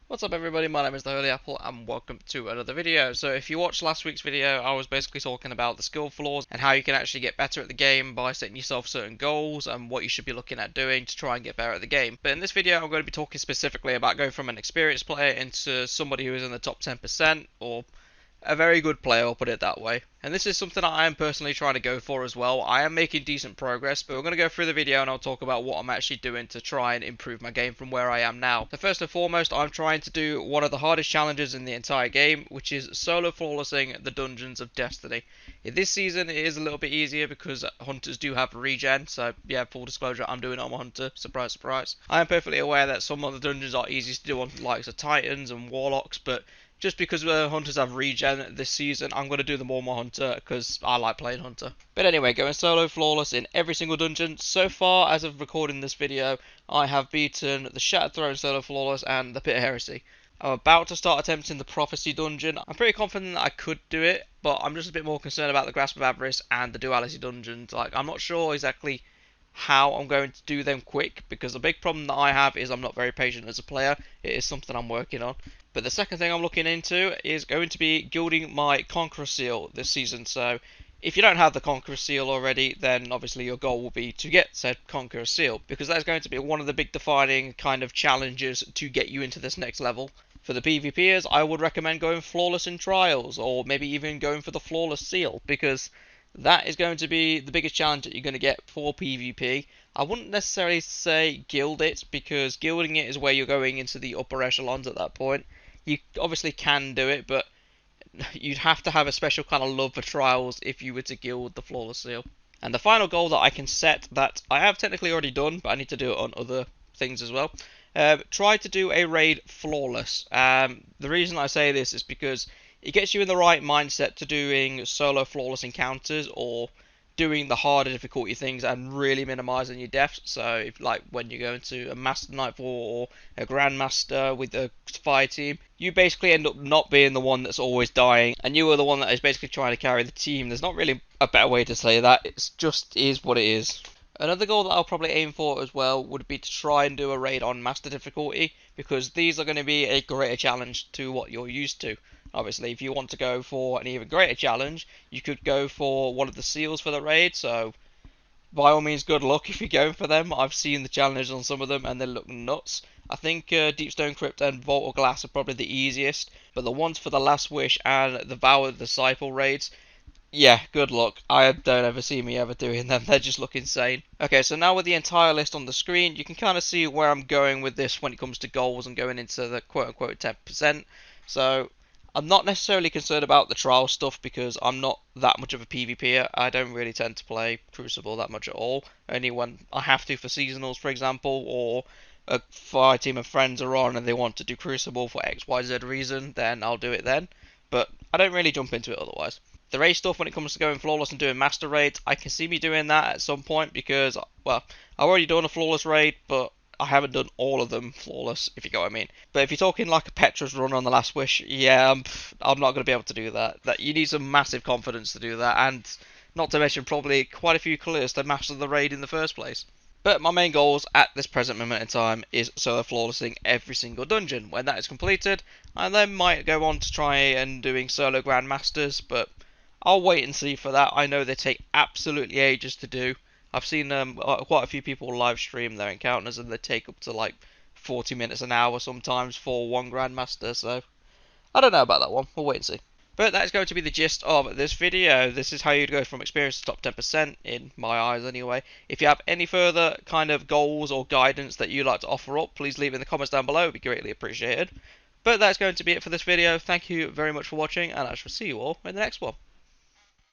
What's up everybody, my name is the Holy Apple and welcome to another video. So if you watched last week's video, I was basically talking about the skill flaws and how you can actually get better at the game by setting yourself certain goals and what you should be looking at doing to try and get better at the game. But in this video I'm going to be talking specifically about going from an experienced player into somebody who is in the top 10% or a very good player, I'll put it that way. And this is something I am personally trying to go for as well. I am making decent progress, but we're going to go through the video and I'll talk about what I'm actually doing to try and improve my game from where I am now. So first and foremost, I'm trying to do one of the hardest challenges in the entire game, which is solo flawlessing the Dungeons of Destiny. In this season, it is a little bit easier because hunters do have regen, so yeah, full disclosure, I'm doing it on a hunter, surprise, surprise. I am perfectly aware that some of the dungeons are easiest to do on the likes of Titans and Warlocks, but just because hunters have regen this season, I'm going to do them all my hunter because I like playing hunter. But anyway, going solo flawless in every single dungeon. So far, as of recording this video, I have beaten the Shattered Throne solo flawless and the Pit of Heresy. I'm about to start attempting the Prophecy dungeon. I'm pretty confident that I could do it, but I'm just a bit more concerned about the Grasp of Avarice and the Duality dungeons. Like, I'm not sure exactly how I'm going to do them quick, because the big problem that I have is I'm not very patient as a player. It is something I'm working on. But the second thing I'm looking into is going to be gilding my Conqueror seal this season. So if you don't have the Conqueror seal already, then obviously your goal will be to get said Conqueror seal, because that's going to be one of the big defining kind of challenges to get you into this next level. For the PvPers, I would recommend going flawless in trials, or maybe even going for the flawless seal, because that is going to be the biggest challenge that you're going to get for PvP. I wouldn't necessarily say gild it, because gilding it is where you're going into the upper echelons at that point. You obviously can do it, but you'd have to have a special kind of love for trials if you were to gild the flawless seal. And the final goal that I can set, that I have technically already done, but I need to do it on other things as well. Try to do a raid flawless. The reason I say this is because it gets you in the right mindset to doing solo flawless encounters, or doing the harder difficulty things and really minimizing your deaths. So if, like, when you go into a Master Nightfall or a Grandmaster with a fire team, you basically end up not being the one that's always dying, and you are the one that is basically trying to carry the team. There's not really a better way to say that. It's just is what it is. Another goal that I'll probably aim for as well would be to try and do a raid on Master difficulty, because these are going to be a greater challenge to what you're used to. Obviously, if you want to go for an even greater challenge, you could go for one of the seals for the raid, so by all means, good luck if you're going for them. I've seen the challenges on some of them and they look nuts. I think Deepstone Crypt and Vault of Glass are probably the easiest, but the ones for the Last Wish and the Vow of the Disciple raids, yeah, good luck. I don't ever see me ever doing them. They just look insane. Okay, so now with the entire list on the screen, you can kind of see where I'm going with this when it comes to goals and going into the quote-unquote 10%. So I'm not necessarily concerned about the trial stuff, because I'm not that much of a PvPer. I don't really tend to play Crucible that much at all. Only when I have to for seasonals, for example, or a fire team of friends are on and they want to do Crucible for XYZ reason, then I'll do it then. But I don't really jump into it otherwise. The raid stuff, when it comes to going flawless and doing master raids, I can see me doing that at some point, because, well, I've already done a flawless raid, but I haven't done all of them flawless, if you get what I mean. But if you're talking like a Petra's run on the Last Wish, yeah, I'm not going to be able to do that. You need some massive confidence to do that, and not to mention probably quite a few clears to master the raid in the first place. But my main goals at this present moment in time is solo flawlessing every single dungeon. When that is completed, I then might go on to try and doing solo Grandmasters, but I'll wait and see for that. I know they take absolutely ages to do. I've seen quite a few people live stream their encounters, and they take up to like 40 minutes an hour sometimes for one Grandmaster, so I don't know about that one. We'll wait and see. But that's going to be the gist of this video. This is how you'd go from experience to top 10%, in my eyes anyway. If you have any further kind of goals or guidance that you'd like to offer up, please leave it in the comments down below. It would be greatly appreciated. But that's going to be it for this video. Thank you very much for watching, and I shall see you all in the next one.